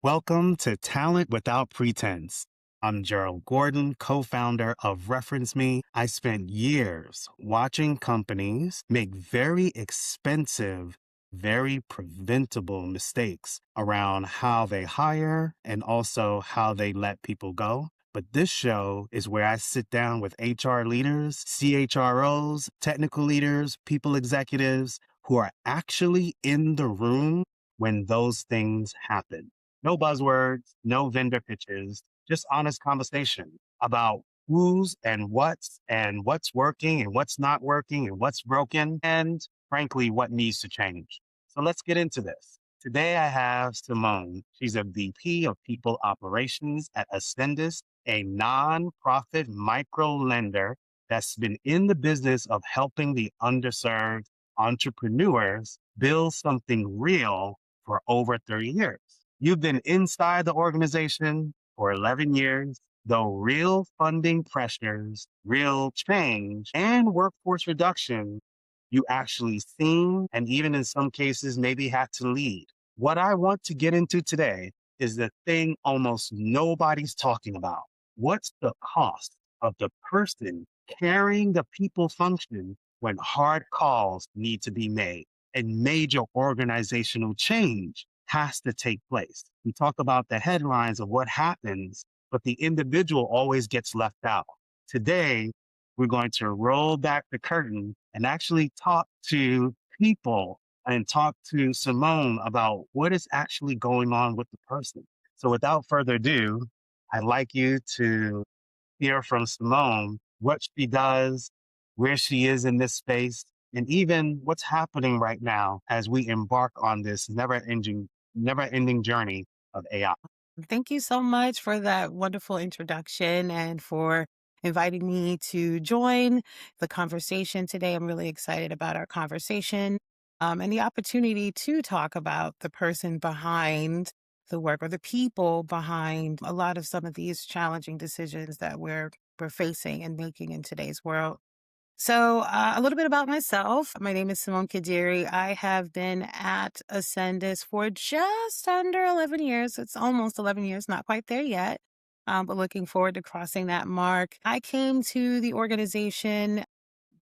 Welcome to Talent Without Pretense. I'm Gerald Gordon, co-founder of Reference Me. I spent years watching companies make very expensive, very preventable mistakes around how they hire and also how they let people go. But this show is where I sit down with HR leaders, CHROs, technical leaders, people executives who are actually in the room when those things happen. No buzzwords, no vendor pitches, just honest conversation about who's and what's working and what's not working and what's broken and frankly, what needs to change. So let's get into this. Today I have Simone. She's a VP of People Operations at Ascendus, a nonprofit microlender that's been in the business of helping the underserved entrepreneurs build something real for over 30 years. You've been inside the organization for 11 years, though real funding pressures, real change, and workforce reduction you actually seen, and even in some cases, maybe had to lead. What I want to get into today is the thing almost nobody's talking about. What's the cost of the person carrying the people function when hard calls need to be made and major organizational change has to take place? We talk about the headlines of what happens, but the individual always gets left out. Today, we're going to roll back the curtain and actually talk to people and talk to Simone about what is actually going on with the person. So without further ado, I'd like you to hear from Simone what she does, where she is in this space, and even what's happening right now as we embark on this never ending journey of AI. Thank you so much for that wonderful introduction and for inviting me to join the conversation today. I'm really excited about our conversation and the opportunity to talk about the person behind the work or the people behind a lot of some of these challenging decisions that we're facing and making in today's world. So, a little bit about myself. My name is Simone Khadiri. I have been at Ascendus for just under 11 years. It's almost 11 years, not quite there yet, but looking forward to crossing that mark. I came to the organization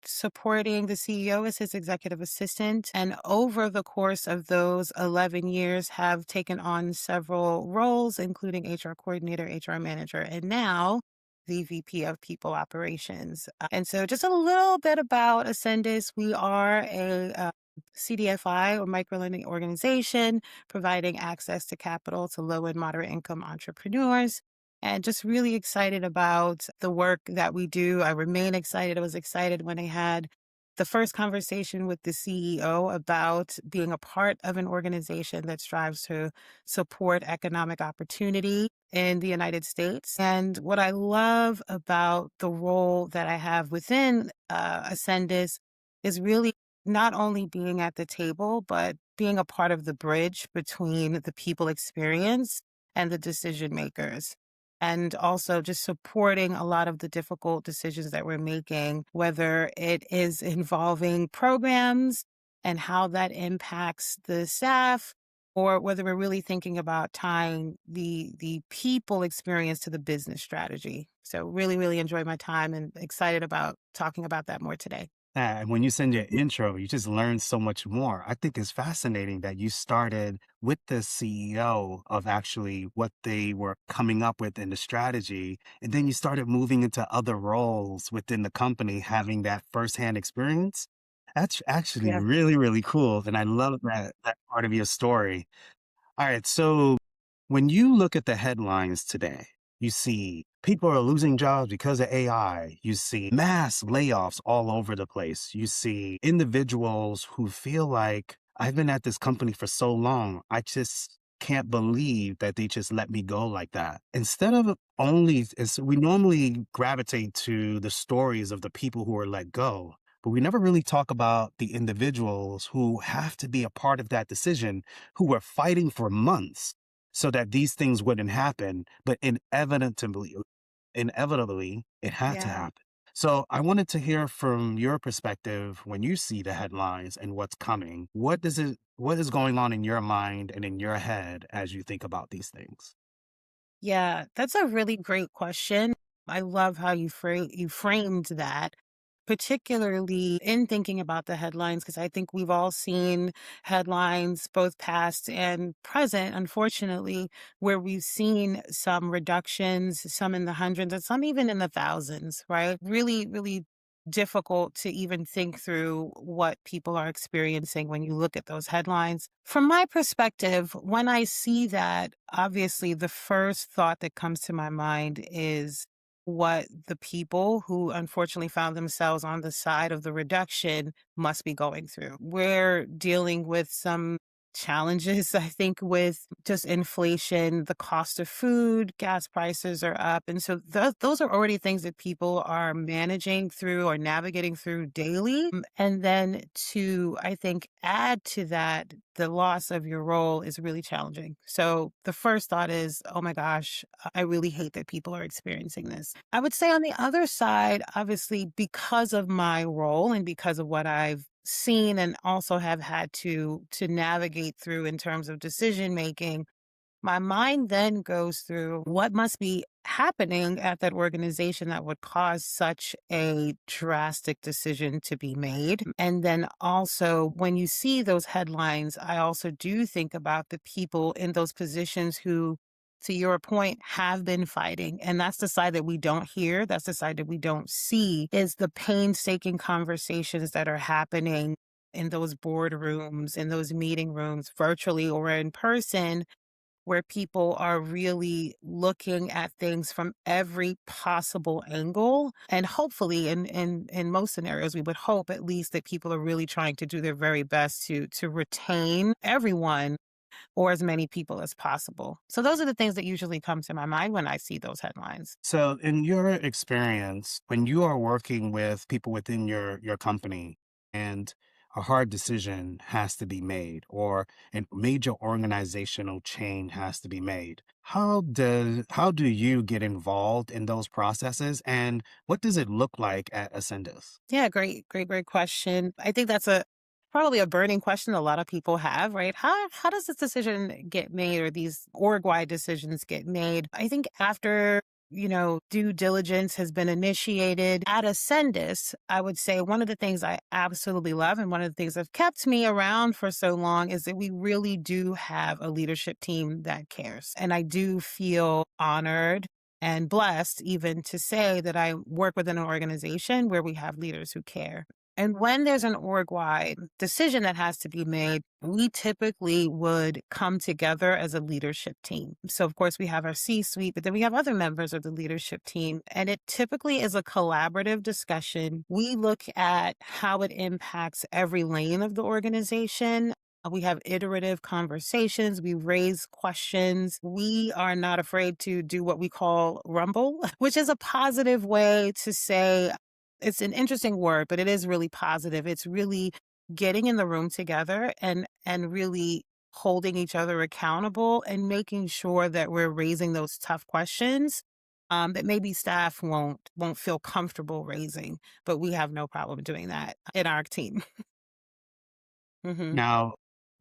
supporting the CEO as his executive assistant, and over the course of those 11 years have taken on several roles, including HR coordinator, HR manager, and now the VP of People Operations. And so just a little bit about Ascendus. We are a CDFI or microlending organization providing access to capital to low and moderate income entrepreneurs. And just really excited about the work that we do. I remain excited. I was excited when I had the first conversation with the CEO about being a part of an organization that strives to support economic opportunity in the United States. And what I love about the role that I have within Ascendus is really not only being at the table, but being a part of the bridge between the people experience and the decision makers. And also just supporting a lot of the difficult decisions that we're making, whether it is involving programs and how that impacts the staff, or whether we're really thinking about tying the people experience to the business strategy. So really, really enjoy my time and excited about talking about that more today. And when you send your intro, you just learn so much more. I think it's fascinating that you started with the CEO of actually what they were coming up with in the strategy. And then you started moving into other roles within the company, having that firsthand experience. That's actually Yeah. really, really cool. And I love that part of your story. All right. So when you look at the headlines today, you see people are losing jobs because of AI. You see mass layoffs all over the place. You see individuals who feel like I've been at this company for so long. I just can't believe that they just let me go like that. Instead of we normally gravitate to the stories of the people who are let go, but we never really talk about the individuals who have to be a part of that decision, who were fighting for months so that these things wouldn't happen, but inevitably, it had to Yeah. happen. So I wanted to hear from your perspective when you see the headlines and what's coming. What does it What is going on in your mind and in your head as you think about these things? Yeah, that's a really great question. I love how you framed that, particularly in thinking about the headlines, because I think we've all seen headlines, both past and present, unfortunately, where we've seen some reductions, some in the hundreds, and some even in the thousands, right? Really, really difficult to even think through what people are experiencing when you look at those headlines. From my perspective, when I see that, obviously the first thought that comes to my mind is what the people who unfortunately found themselves on the side of the reduction must be going through. We're dealing with some challenges, I think, with just inflation, the cost of food, gas prices are up. And so those are already things that people are managing through or navigating through daily. And then to, I think, add to that, the loss of your role is really challenging. So the first thought is, oh my gosh, I really hate that people are experiencing this. I would say on the other side, obviously, because of my role and because of what I've seen and also have had to navigate through in terms of decision making, my mind then goes through what must be happening at that organization that would cause such a drastic decision to be made. And then also, when you see those headlines, I also do think about the people in those positions who, to your point, have been fighting. And that's the side that we don't hear. That's the side that we don't see is the painstaking conversations that are happening in those boardrooms, in those meeting rooms, virtually or in person, where people are really looking at things from every possible angle. And hopefully, in most scenarios, we would hope at least that people are really trying to do their very best to retain everyone or as many people as possible. So those are the things that usually come to my mind when I see those headlines. So, in your experience, when you are working with people within your company and a hard decision has to be made or a major organizational change has to be made, how do you get involved in those processes and what does it look like at Ascendus? Yeah, great question. I think that's a probably a burning question a lot of people have, right? How does this decision get made or these org-wide decisions get made? I think after, due diligence has been initiated at Ascendus, I would say one of the things I absolutely love and one of the things that kept me around for so long is that we really do have a leadership team that cares. And I do feel honored and blessed even to say that I work within an organization where we have leaders who care. And when there's an org wide decision that has to be made, we typically would come together as a leadership team. So, of course, we have our C suite, but then we have other members of the leadership team. And it typically is a collaborative discussion. We look at how it impacts every lane of the organization. We have iterative conversations. We raise questions. We are not afraid to do what we call rumble, which is a positive way to say it's an interesting word, but it is really positive. It's really getting in the room together and really holding each other accountable and making sure that we're raising those tough questions that maybe staff won't feel comfortable raising, but we have no problem doing that in our team. hmm Now,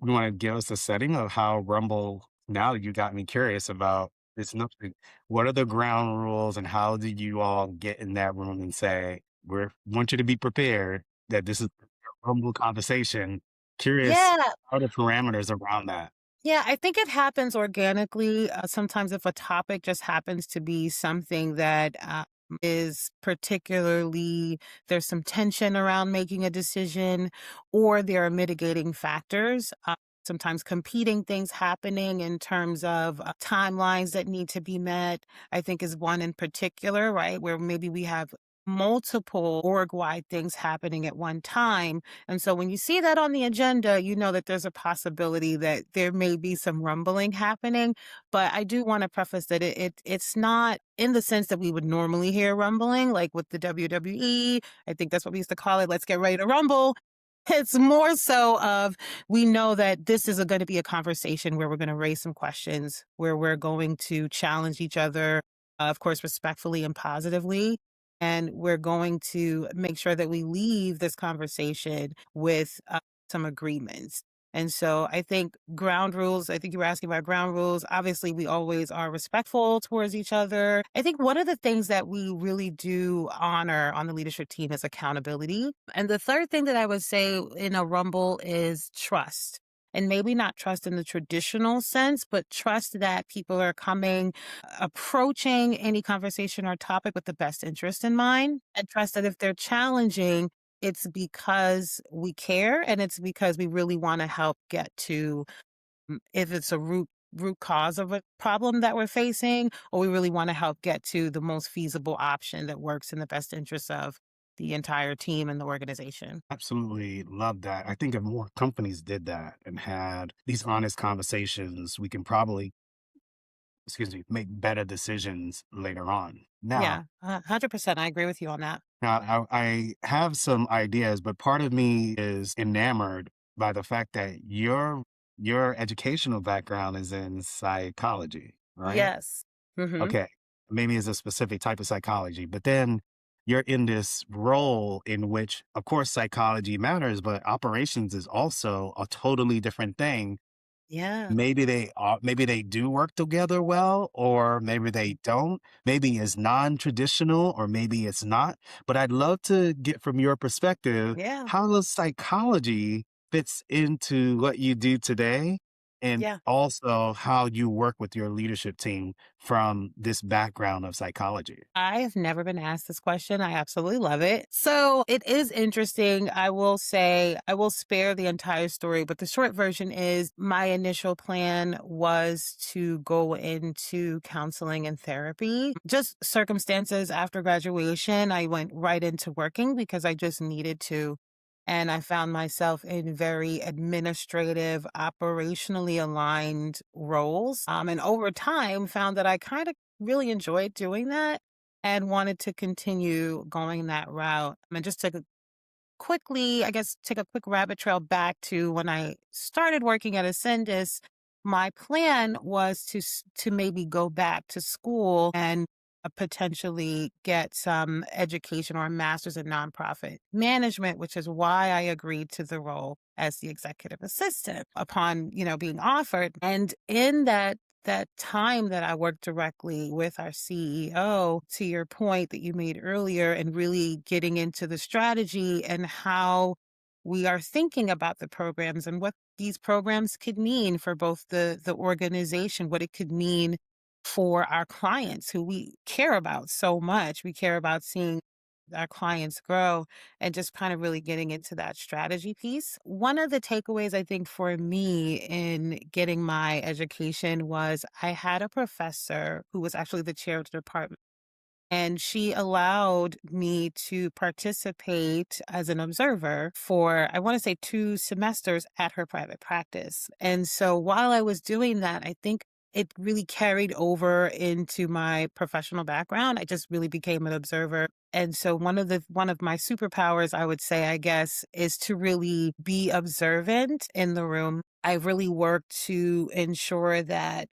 you want to give us a setting of how Rumble, now you got me curious about it's nothing. What are the ground rules and how did you all get in that room and say, we want you to be prepared that this is a Rumble conversation? Curious, Yeah, how are the parameters around that? Yeah, I think it happens organically. Sometimes, if a topic just happens to be something that is particularly, there's some tension around making a decision, or there are mitigating factors. Sometimes competing things happening in terms of timelines that need to be met, I think is one in particular, right? Where maybe we have multiple org wide things happening at one time, and so when you see that on the agenda, you know that there's a possibility that there may be some rumbling happening. But I do want to preface that it's not in the sense that we would normally hear rumbling, like with the WWE. I think that's what we used to call it. Let's get ready to rumble. It's more so of we know that this is going to be a conversation where we're going to raise some questions, where we're going to challenge each other, of course, respectfully and positively. And we're going to make sure that we leave this conversation with some agreements. And so I think ground rules, I think you were asking about ground rules. Obviously, we always are respectful towards each other. I think one of the things that we really do honor on the leadership team is accountability. And the third thing that I would say in a rumble is trust. And maybe not trust in the traditional sense, but trust that people are coming, approaching any conversation or topic with the best interest in mind, and trust that if they're challenging, it's because we care and it's because we really want to help get to if it's a root cause of a problem that we're facing, or we really want to help get to the most feasible option that works in the best interest of the entire team and the organization. Absolutely love that. I think if more companies did that and had these honest conversations, we can probably, excuse me, make better decisions later on. Yeah, 100%. I agree with you on that. Now, I have some ideas, but part of me is enamored by the fact that your educational background is in psychology, right? Yes. Hmm. Okay. Maybe it's a specific type of psychology, but then you're in this role in which, of course, psychology matters, but operations is also a totally different thing. Yeah. Maybe they do work together well, or maybe they don't. Maybe it's non-traditional, or maybe it's not. But I'd love to get from your perspective, Yeah. how does psychology fits into what you do today? And Yeah. also how you work with your leadership team from this background of psychology. I have never been asked this question. I absolutely love it. So it is interesting. I will say, I will spare the entire story, but the short version is my initial plan was to go into counseling and therapy. Just circumstances after graduation, I went right into working because I just needed to. And I found myself in very administrative, operationally aligned roles. And over time, found that I kind of really enjoyed doing that and wanted to continue going that route. And just to quickly, I guess, take a quick rabbit trail back to when I started working at Ascendus, my plan was to maybe go back to school and potentially get some education or a master's in nonprofit management, which is why I agreed to the role as the executive assistant upon, being offered. And in that time that I worked directly with our CEO, to your point that you made earlier, and really getting into the strategy and how we are thinking about the programs and what these programs could mean for both the organization, what it could mean for our clients who we care about so much. We care about seeing our clients grow and just kind of really getting into that strategy piece. One of the takeaways I think for me in getting my education was I had a professor who was actually the chair of the department. And she allowed me to participate as an observer for, I want to say, 2 semesters at her private practice. And so while I was doing that, I think it really carried over into my professional background. I just really became an observer. And so one of my superpowers, I would say, I guess, is to really be observant in the room. I really work to ensure that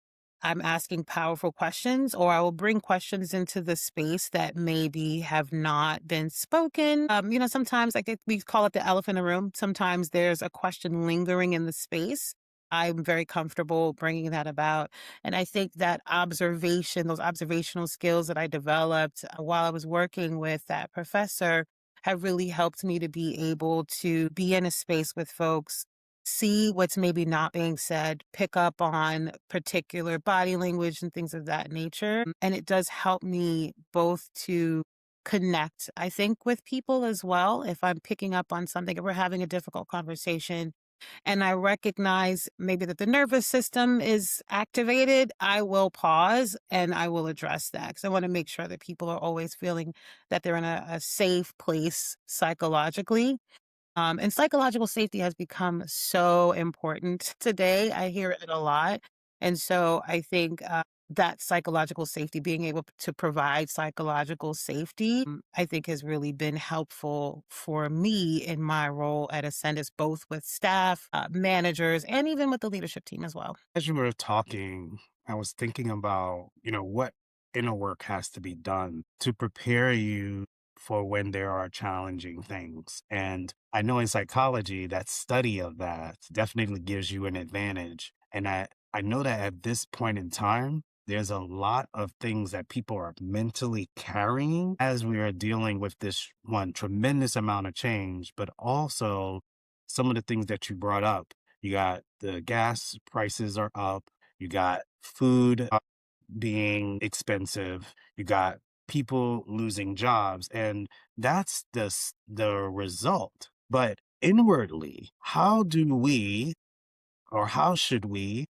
I'm asking powerful questions, or I will bring questions into the space that maybe have not been spoken. Sometimes we call it the elephant in the room. Sometimes there's a question lingering in the space. I'm very comfortable bringing that about. And I think that observation, those observational skills that I developed while I was working with that professor have really helped me to be able to be in a space with folks, see what's maybe not being said, pick up on particular body language and things of that nature. And it does help me both to connect, I think, with people as well. If I'm picking up on something, if we're having a difficult conversation and I recognize maybe that the nervous system is activated, I will pause and I will address that because I want to make sure that people are always feeling that they're in a safe place psychologically, and psychological safety has become so important today. I hear it a lot. And so I think that psychological safety, being able to provide psychological safety, I think has really been helpful for me in my role at Ascendus, both with staff, managers, and even with the leadership team as well. As you were talking, I was thinking about, what inner work has to be done to prepare you for when there are challenging things. And I know in psychology, that study of that definitely gives you an advantage. And I know that at this point in time, there's a lot of things that people are mentally carrying as we are dealing with this one tremendous amount of change, but also some of the things that you brought up. You got the gas prices are up, you got food being expensive, you got people losing jobs, and that's the result. But inwardly, how do we or how should we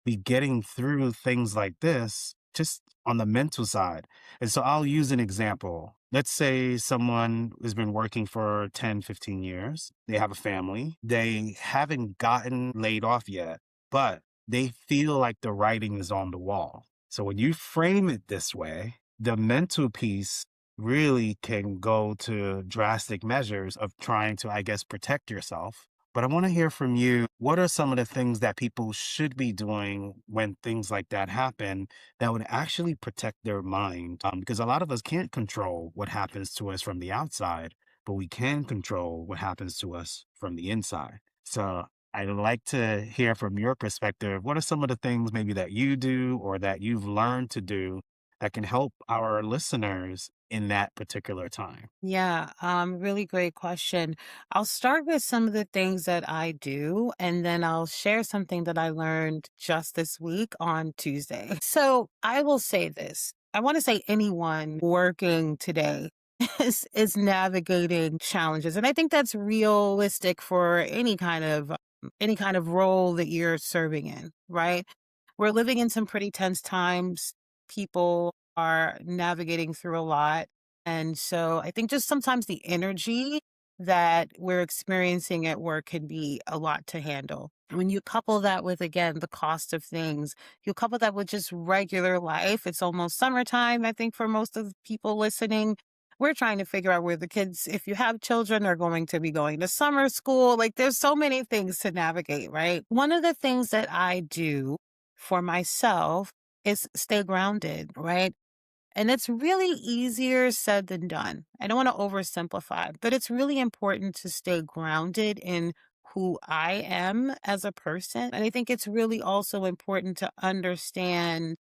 be getting through things like this just on the mental side? And so I'll use an example. Let's say someone has been working for 10, 15 years. They have a family. They haven't gotten laid off yet, but they feel like the writing is on the wall. So when you frame it this way, the mental piece really can go to drastic measures of trying to, I guess, protect yourself. But I want to hear from you. What are some of the things that people should be doing when things like that happen that would actually protect their mind? Because a lot of us can't control what happens to us from the outside, but we can control what happens to us from the inside. So I'd like to hear from your perspective. What are some of the things maybe that you do or that you've learned to do that can help our listeners in that particular time? Yeah, really great question. I'll start with some of the things that I do, and then I'll share something that I learned just this week on Tuesday. So I will say this. I want to say anyone working today is navigating challenges. And I think that's realistic for any kind of role that you're serving in, right? We're living in some pretty tense times. People are navigating through a lot. And so I think just sometimes the energy that we're experiencing at work can be a lot to handle. When you couple that with, again, the cost of things, you couple that with just regular life. It's almost summertime, I think, for most of the people listening. We're trying to figure out where the kids, if you have children, are going to be going to summer school. Like there's so many things to navigate, right? One of the things that I do for myself is stay grounded, right? And it's really easier said than done. I don't want to oversimplify, but it's really important to stay grounded in who I am as a person. And I think it's really also important to understand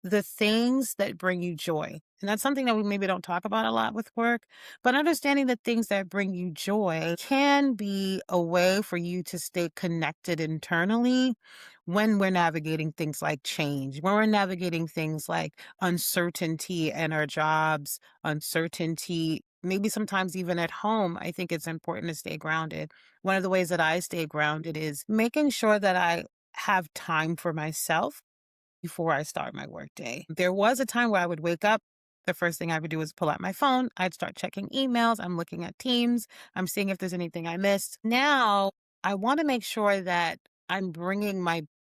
the things that bring you joy. And that's something that we maybe don't talk about a lot with work, but understanding the things that bring you joy can be a way for you to stay connected internally when we're navigating things like change, when we're navigating things like uncertainty in our jobs, uncertainty, maybe sometimes even at home. I think it's important to stay grounded. One of the ways that I stay grounded is making sure that I have time for myself before I start my workday. There was a time where I would wake up. The first thing I would do is pull out my phone. I'd start checking emails. I'm looking at Teams. I'm seeing if there's anything I missed. Now, I want to make sure that I'm bringing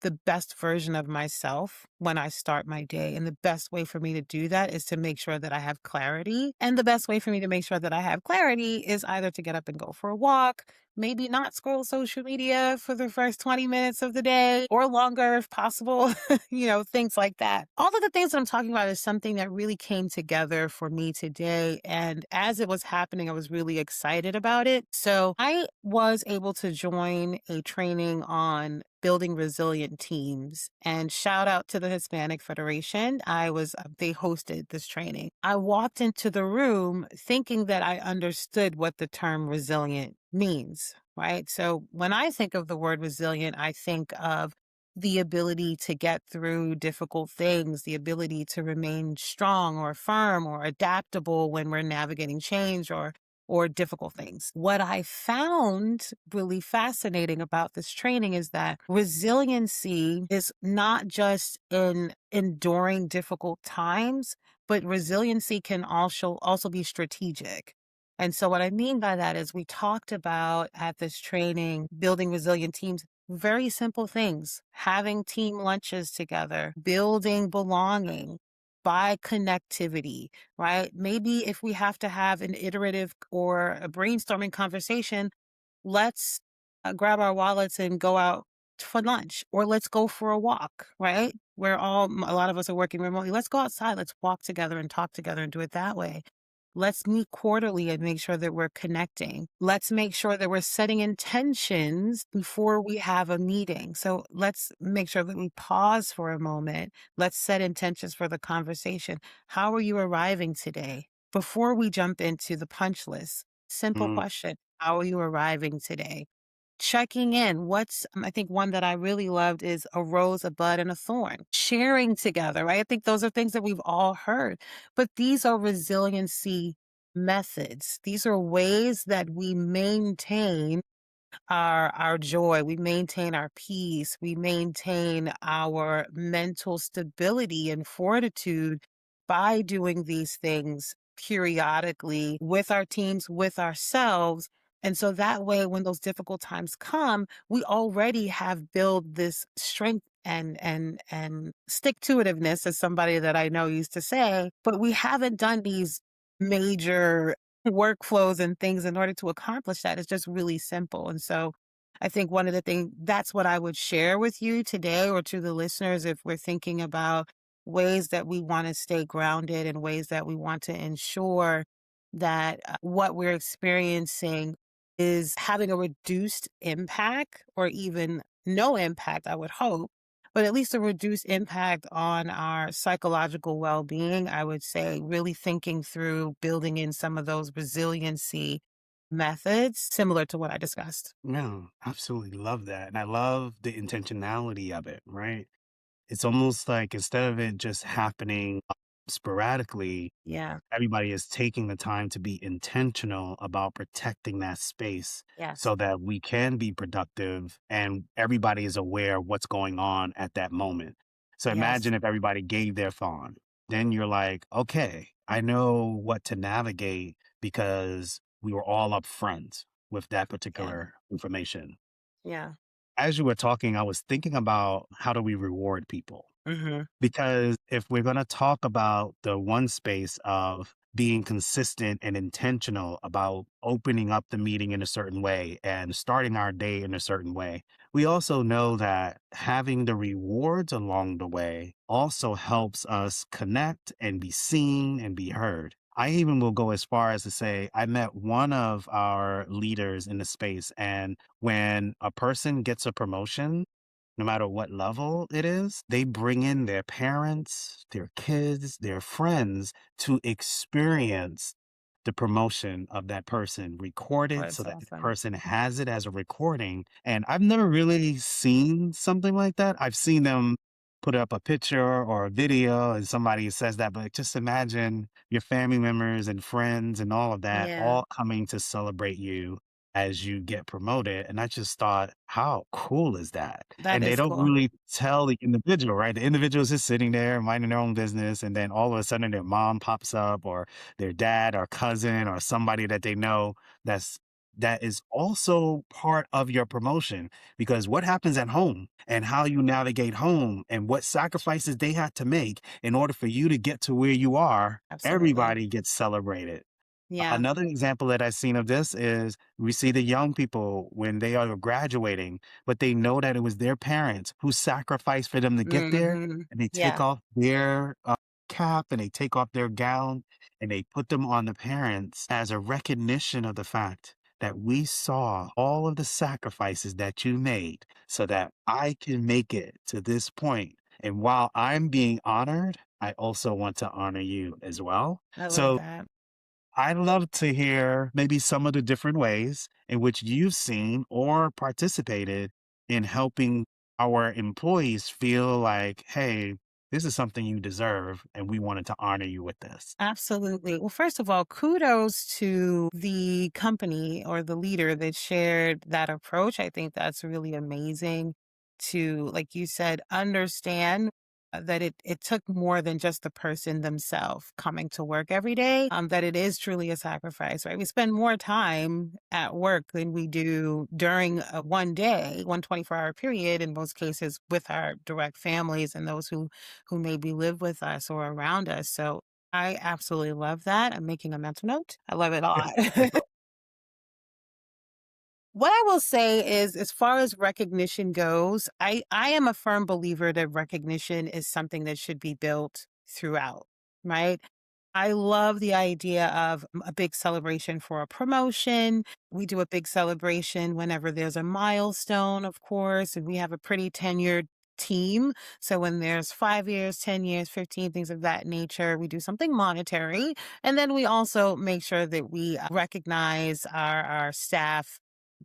the best version of myself when I start my day. And the best way for me to do that is to make sure that I have clarity. And the best way for me to make sure that I have clarity is either to get up and go for a walk, maybe not scroll social media for the first 20 minutes of the day or longer if possible, things like that. All of the things that I'm talking about is something that really came together for me today. And as it was happening, I was really excited about it. So I was able to join a training on building resilient teams, and shout out to the Hispanic Federation. They hosted this training. I walked into the room thinking that I understood what the term resilient means, right? So when I think of the word resilient, I think of the ability to get through difficult things, the ability to remain strong or firm or adaptable when we're navigating change or difficult things. What I found really fascinating about this training is that resiliency is not just in enduring difficult times, but resiliency can also be strategic. And so what I mean by that is we talked about at this training, building resilient teams, very simple things, having team lunches together, building belonging by connectivity, right? Maybe if we have to have an iterative or a brainstorming conversation, let's grab our wallets and go out for lunch, or let's go for a walk, right? A lot of us are working remotely. Let's go outside. Let's walk together and talk together and do it that way. Let's meet quarterly and make sure that we're connecting. Let's make sure that we're setting intentions before we have a meeting. So let's make sure that we pause for a moment. Let's set intentions for the conversation. How are you arriving today? Before we jump into the punch list, simple Mm, question. How are you arriving today? Checking in. I think one that I really loved is a rose, a bud, and a thorn. Sharing together, right? I think those are things that we've all heard, but these are resiliency methods. These are ways that we maintain our joy, we maintain our peace, we maintain our mental stability and fortitude by doing these things periodically with our teams, with ourselves. And so that way, when those difficult times come, we already have built this strength and stick to itiveness, as somebody that I know used to say, but we haven't done these major workflows and things in order to accomplish that. It's just really simple. And so I think one of the things that's what I would share with you today or to the listeners if we're thinking about ways that we want to stay grounded and ways that we want to ensure that what we're experiencing is having a reduced impact or even no impact, I would hope, but at least a reduced impact on our psychological well being. I would say really thinking through building in some of those resiliency methods similar to what I discussed. no, absolutely love that. And I love the intentionality of it, right? It's almost like instead of it just happening sporadically, Yeah. everybody is taking the time to be intentional about protecting that space Yes. so that we can be productive and everybody is aware of what's going on at that moment. So Yes. imagine if everybody gave their phone, then you're like, okay, I know what to navigate because we were all up front with that Yeah. particular information. Yeah. As you were talking, I was thinking about how do we reward people? Mhm. Because if we're going to talk about the one space of being consistent and intentional about opening up the meeting in a certain way and starting our day in a certain way, we also know that having the rewards along the way also helps us connect and be seen and be heard. I even will go as far as to say, I met one of our leaders in the space, and when a person gets a promotion, no matter what level it is, they bring in their parents, their kids, their friends to experience the promotion of that person, record Oh, it so it's that the awesome. person has it as a recording. And I've never really seen something like that. I've seen them put up a picture or a video and somebody says that, but just imagine your family members and friends and all of that Yeah. all coming to celebrate you as you get promoted. And I just thought, how cool is that? That And they is don't cool. really tell the individual, right? The individual is just sitting there minding their own business. And then all of a sudden their mom pops up or their dad or cousin or somebody that they know that's that is also part of your promotion because what happens at home and how you navigate home and what sacrifices they had to make in order for you to get to where you are, Absolutely. everybody gets celebrated. Yeah. Another example that I've seen of this is we see the young people when they are graduating, but they know that it was their parents who sacrificed for them to get there, Mhm. and they take Yeah. off their cap and they take off their gown and they put them on the parents as a recognition of the fact that we saw all of the sacrifices that you made so that I can make it to this point. And while I'm being honored, I also want to honor you as well. I love So that. I'd love to hear maybe some of the different ways in which you've seen or participated in helping our employees feel like, hey, this is something you deserve, and we wanted to honor you with this. Absolutely. Well, first of all, kudos to the company or the leader that shared that approach. I think that's really amazing to, like you said, understand that it took more than just the person themselves coming to work every day, that it is truly a sacrifice, right? We spend more time at work than we do during one day, one 24-hour period, in most cases with our direct families and those who maybe live with us or around us. So I absolutely love that. I'm making a mental note. I love it a lot. What I will say is, as far as recognition goes, I am a firm believer that recognition is something that should be built throughout, right? I love the idea of a big celebration for a promotion. We do a big celebration whenever there's a milestone, of course, and we have a pretty tenured team. So when there's 5 years, 10 years, 15, things of that nature, we do something monetary. And then we also make sure that we recognize our staff.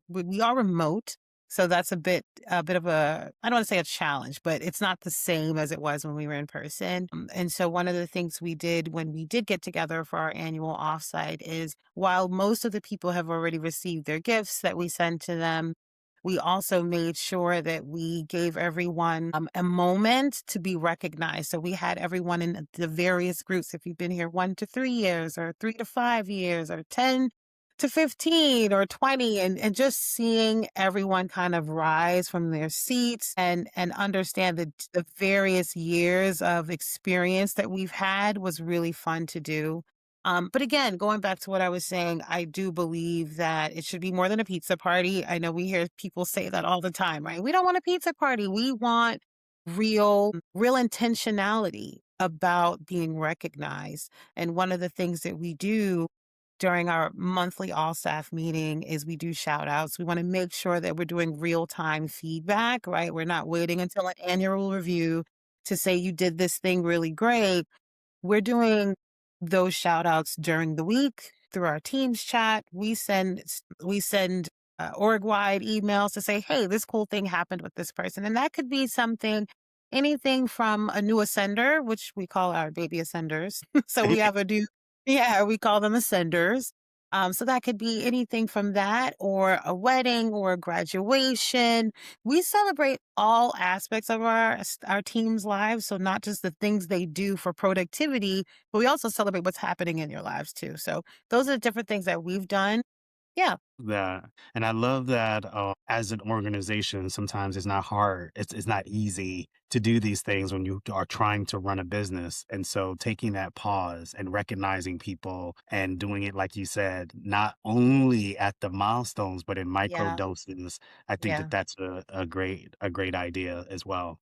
We are remote, so that's a bit of a, I don't want to say a challenge, but it's not the same as it was when we were in person. And so one of the things we did when we did get together for our annual offsite is while most of the people have already received their gifts that we send to them, we also made sure that we gave everyone a moment to be recognized. So we had everyone in the various groups. If you've been here 1 to 3 years, or 3 to 5 years, or 10 to 15 or 20, and just seeing everyone kind of rise from their seats and understand the various years of experience that we've had was really fun to do. But again, going back to what I was saying, I do believe that it should be more than a pizza party. I know we hear people say that all the time, right? We don't want a pizza party. We want real intentionality about being recognized. And one of the things that we do during our monthly all staff meeting is we do shout outs. We want to make sure that we're doing real time feedback, right? We're not waiting until an annual review to say you did this thing really great. We're doing those shout outs during the week through our Teams chat. We send org-wide emails to say, "Hey, this cool thing happened with this person." And that could be anything from a new ascender, which we call our baby ascenders. So we have a new yeah, we call them ascenders. So that could be anything from that or a wedding or a graduation. We celebrate all aspects of our team's lives, so not just the things they do for productivity, but we also celebrate what's happening in your lives too. So those are the different things that we've done. Yeah. That and I love that, as an organization, sometimes it's not hard. It's not easy to do these things when you are trying to run a business. And so taking that pause and recognizing people and doing it, like you said, not only at the milestones, but in micro Yeah. doses, I think that Yeah. that's a great idea as well.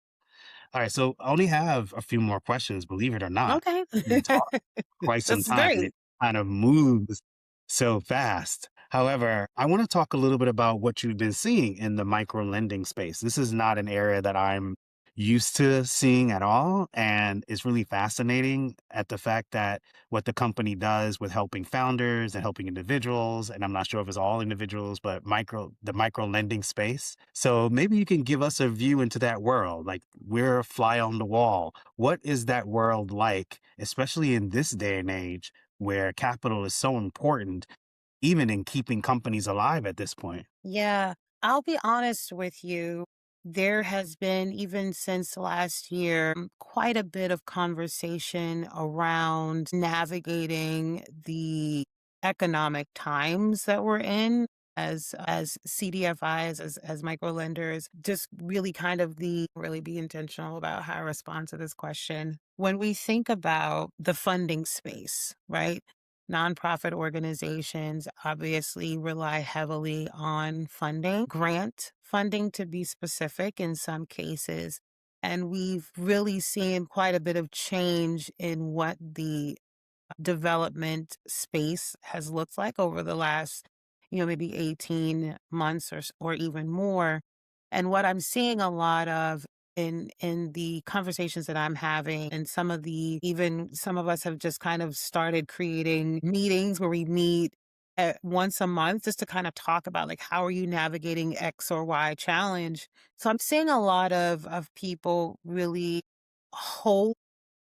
All right, so I only have a few more questions, believe it or not. Okay. Been talking quite some This is time and great. it kind of moves so fast. However, I want to talk a little bit about what you've been seeing in the micro lending space. This is not an area that I'm used to seeing at all. And it's really fascinating at the fact that what the company does with helping founders and helping individuals, and I'm not sure if it's all individuals, but the micro lending space. So maybe you can give us a view into that world. Like we're a fly on the wall. What is that world like, especially in this day and age where capital is so important, even in keeping companies alive at this point? Yeah, I'll be honest with you. There has been, even since last year, quite a bit of conversation around navigating the economic times that we're in as CDFIs, as micro lenders, just really kind of the really be intentional about how I respond to this question. When we think about the funding space, right? Nonprofit organizations obviously rely heavily on funding, grant funding to be specific in some cases. And we've really seen quite a bit of change in what the development space has looked like over the last, maybe 18 months or even more. And what I'm seeing a lot of in the conversations that I'm having, and even some of us have just kind of started creating meetings where we meet once a month just to kind of talk about, like, how are you navigating X or Y challenge. So I'm seeing a lot of people really hold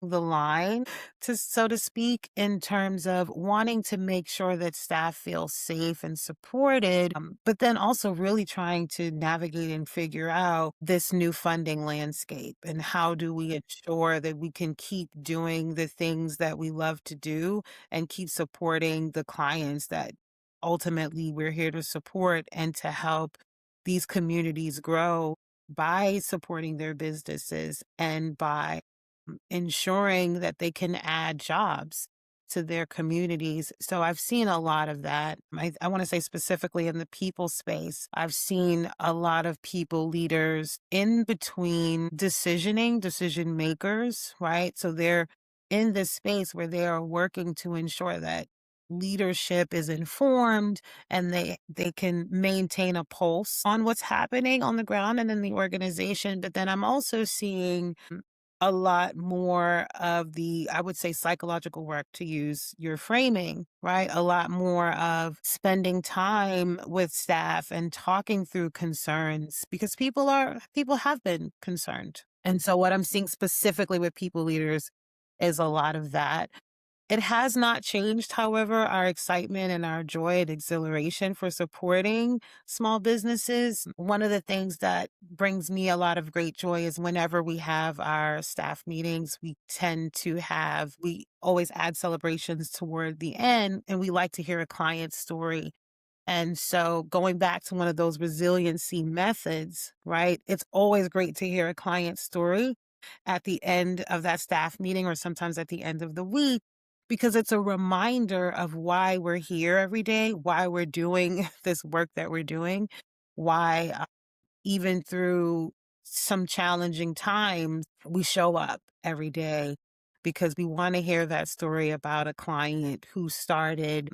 the line, so to speak, in terms of wanting to make sure that staff feel safe and supported, but then also really trying to navigate and figure out this new funding landscape and how do we ensure that we can keep doing the things that we love to do and keep supporting the clients that ultimately we're here to support and to help these communities grow by supporting their businesses and by ensuring that they can add jobs to their communities. So I've seen a lot of that. I want to say specifically in the people space, I've seen a lot of people leaders in between decision makers, right? So they're in this space where they are working to ensure that leadership is informed and they can maintain a pulse on what's happening on the ground and in the organization. But then I'm also seeing a lot more of the, I would say, psychological work, to use your framing, right? A lot more of spending time with staff and talking through concerns, because people have been concerned. And so what I'm seeing specifically with people leaders is a lot of that. It has not changed, however, our excitement and our joy and exhilaration for supporting small businesses. One of the things that brings me a lot of great joy is whenever we have our staff meetings, we always add celebrations toward the end, and we like to hear a client story. And so going back to one of those resiliency methods, right? It's always great to hear a client story at the end of that staff meeting or sometimes at the end of the week, because it's a reminder of why we're here every day, why we're doing this work that we're doing, why even through some challenging times, we show up every day, because we want to hear that story about a client who started,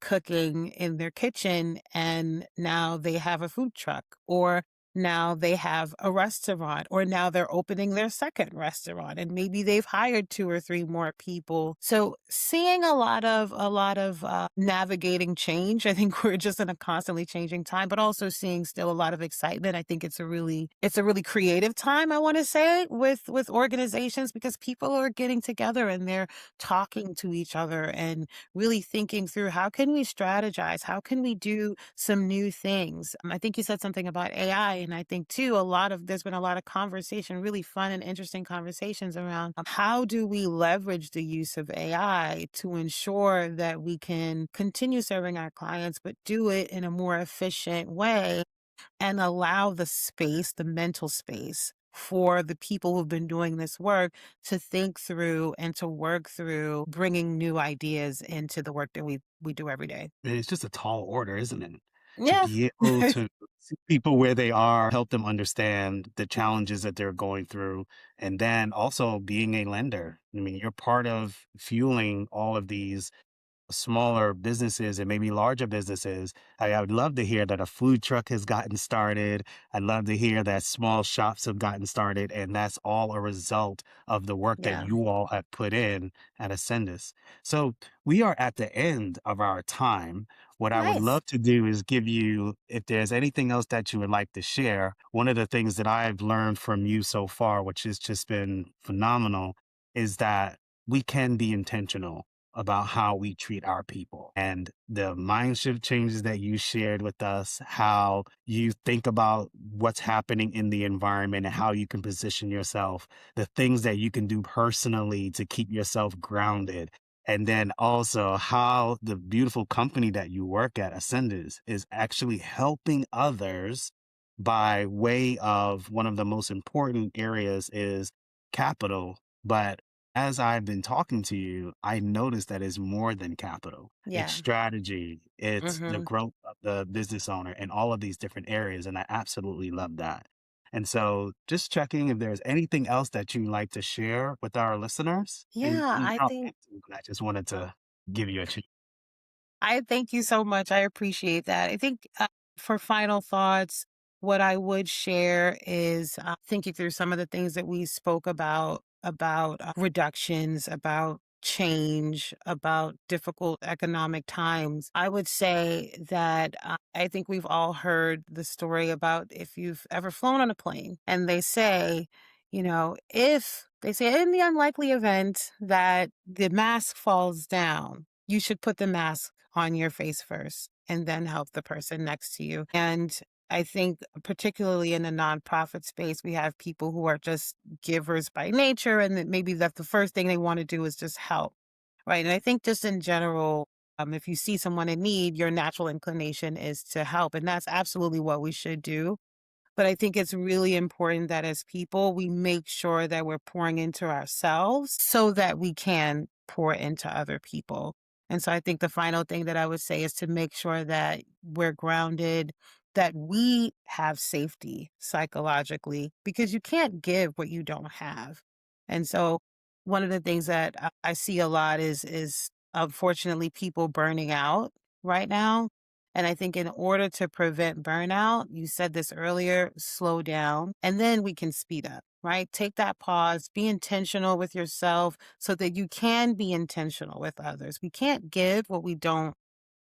cooking in their kitchen and now they have a food truck, or now they have a restaurant, or now they're opening their second restaurant and maybe they've hired two or three more people. So seeing a lot of navigating change. I think we're just in a constantly changing time, but also seeing still a lot of excitement. I think it's a really creative time, I want to say, with organizations, because people are getting together and they're talking to each other and really thinking through, how can we strategize? How can we do some new things? I think you said something about AI, and I think too there's been a lot of conversation, really fun and interesting conversations around how do we leverage the use of AI to ensure that we can continue serving our clients, but do it in a more efficient way and allow the mental space for the people who've been doing this work to think through and to work through bringing new ideas into the work that we do every day. And it's just a tall order, isn't it? To Yeah. be able to see people where they are, help them understand the challenges that they're going through, and then also being a lender. I mean, you're part of fueling all of these smaller businesses and maybe larger businesses. I would love to hear that a food truck has gotten started. I'd love to hear that small shops have gotten started. And that's all a result of the work that Yeah. you all have put in at Ascendus. So we are at the end of our time. What I would Nice. love to do is give you, if there's anything else that you would like to share, one of the things that I've learned from you so far, which has just been phenomenal, is that we can be intentional about how we treat our people. And the mind shift changes that you shared with us, how you think about what's happening in the environment and how you can position yourself, the things that you can do personally to keep yourself grounded. And then also how the beautiful company that you work at, Ascendus, is actually helping others by way of one of the most important areas is capital. But as I've been talking to you, I noticed that it's more than capital. It's Yeah. strategy, it's the Mhm. growth of the business owner in all of these different areas. And I absolutely love that. And so just checking if there's anything else that you'd like to share with our listeners. And Yeah, you I don't think have to, but I just wanted to give you a chance. I thank you so much. I appreciate that. I think for final thoughts, what I would share is thinking through some of the things that we spoke about reductions, about change, about difficult economic times. I would say that I think we've all heard the story about, if you've ever flown on a plane and they say, if they say in the unlikely event that the mask falls down, you should put the mask on your face first and then help the person next to you. And I think particularly in the nonprofit space, we have people who are just givers by nature, and that maybe that the first thing they want to do is just help. Right. And I think just in general, if you see someone in need, your natural inclination is to help. And that's absolutely what we should do. But I think it's really important that as people, we make sure that we're pouring into ourselves so that we can pour into other people. And so I think the final thing that I would say is to make sure that we're grounded, that we have safety psychologically, because you can't give what you don't have. And so One of the things that I see a lot is unfortunately people burning out right now. And I think in order to prevent burnout, you said this earlier, slow down, and then we can speed up, right? Take that pause, be intentional with yourself so that you can be intentional with others. We can't give what we don't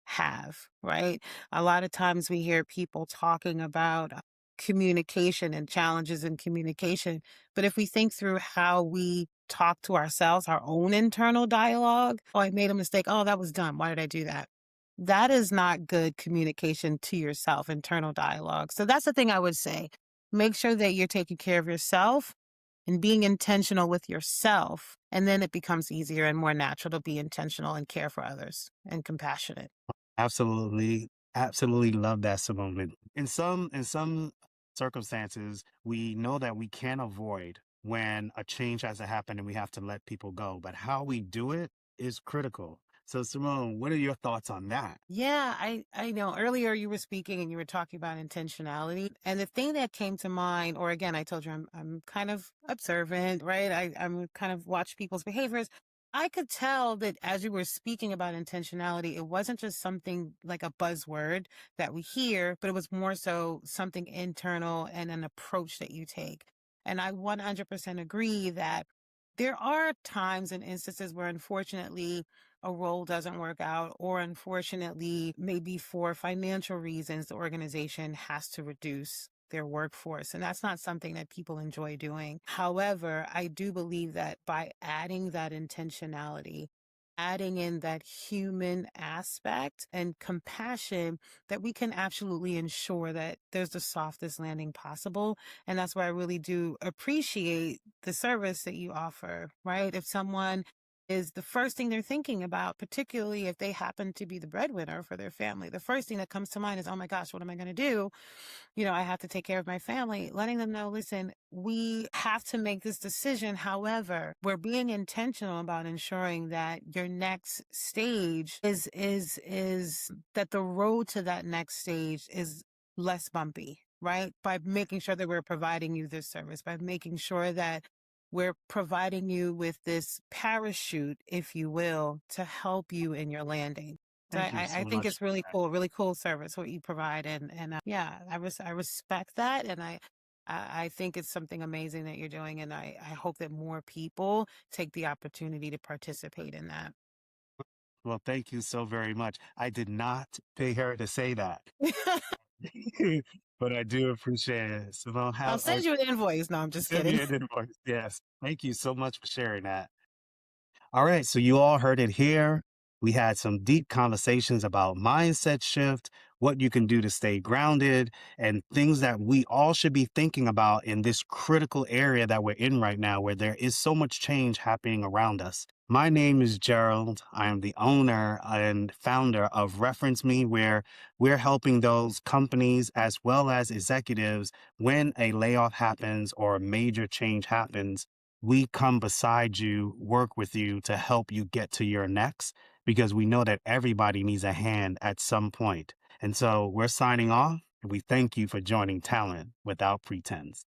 have, right? A lot of times we hear people talking about communication and challenges in communication. But if we think through how we talk to ourselves, our own internal dialogue, oh, I made a mistake. Oh, that was dumb. Why did I do that? That is not good communication to yourself, internal dialogue. So that's the thing I would say. Make sure that you're taking care of yourself and being intentional with yourself. And then it becomes easier and more natural to be intentional and care for others and compassionate. Absolutely, absolutely love that, Simone. In some circumstances, we know that we can avoid when a change has to happen and we have to let people go, but how we do it is critical. So, Simone, what are your thoughts on that? Yeah, I know earlier you were speaking and you were talking about intentionality. And the thing that came to mind, or again, I told you I'm kind of observant, right? I'm kind of watch people's behaviors. I could tell that as you were speaking about intentionality, it wasn't just something like a buzzword that we hear, but it was more so something internal and an approach that you take. And I 100% agree that there are times and instances where unfortunately a role doesn't work out, or unfortunately, maybe for financial reasons, the organization has to reduce their workforce. And that's not something that people enjoy doing. However, I do believe that by adding that intentionality, adding in that human aspect and compassion, that we can absolutely ensure that there's the softest landing possible. And that's why I really do appreciate the service that you offer, right? If someone is the first thing they're thinking about, particularly if they happen to be the breadwinner for their family. The first thing that comes to mind is, oh my gosh, what am I going to do? I have to take care of my family, letting them know, listen, we have to make this decision. However, we're being intentional about ensuring that your next stage is that the road to that next stage is less bumpy, right? By making sure that we're providing you this service, by making sure that we're providing you with this parachute, if you will, to help you in your landing. So Thank you I so think much it's really cool service what you provide, and yeah, I respect that, and I think it's something amazing that you're doing, and I hope that more people take the opportunity to participate in that. Well, thank you so very much. I did not pay her to say that, but I do appreciate it. Simone, I'll how send you an invoice. No, I'm just send kidding. me an invoice. Yes. Thank you so much for sharing that. All right, so you all heard it here. We had some deep conversations about mindset shift, what you can do to stay grounded, and things that we all should be thinking about in this critical area that we're in right now, where there is so much change happening around us. My name is Gerald. I am the owner and founder of Reference Me, where we're helping those companies as well as executives when a layoff happens or a major change happens. We come beside you, work with you to help you get to your next, because we know that everybody needs a hand at some point. And so we're signing off. We thank you for joining Talent Without Pretense.